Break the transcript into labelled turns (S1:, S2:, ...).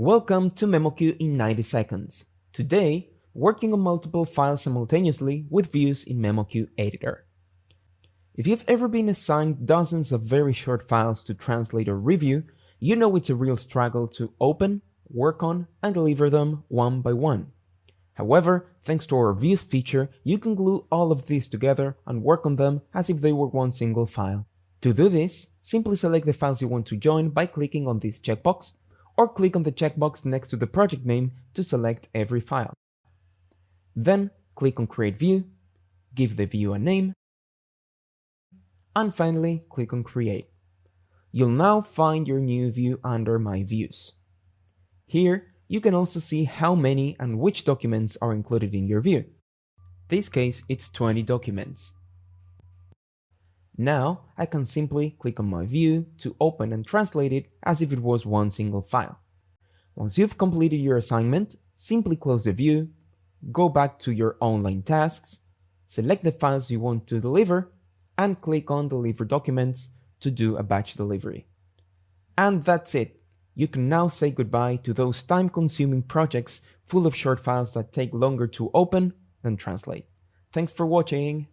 S1: Welcome to memoQ in 90 seconds. Today, working on multiple files simultaneously with views in memoQ editor. If you've ever been assigned dozens of very short files to translate or review, you know it's a real struggle to open, work on, and deliver them one by one. However, thanks to our views feature, you can glue all of these together and work on them as if they were one single file. To do this, simply select the files you want to join by clicking on this checkbox, or click on the checkbox next to the project name to select every file. Then click on Create View, give the view a name, and finally click on Create. You'll now find your new view under My Views. Here, you can also see how many and which documents are included in your view. In this case, it's 20 documents. Now, I can simply click on my view to open and translate it as if it was one single file. Once you've completed your assignment, simply close the view, go back to your online tasks, select the files you want to deliver, and click on Deliver Documents to do a batch delivery. And that's it. You can now say goodbye to those time-consuming projects full of short files that take longer to open than translate. Thanks for watching!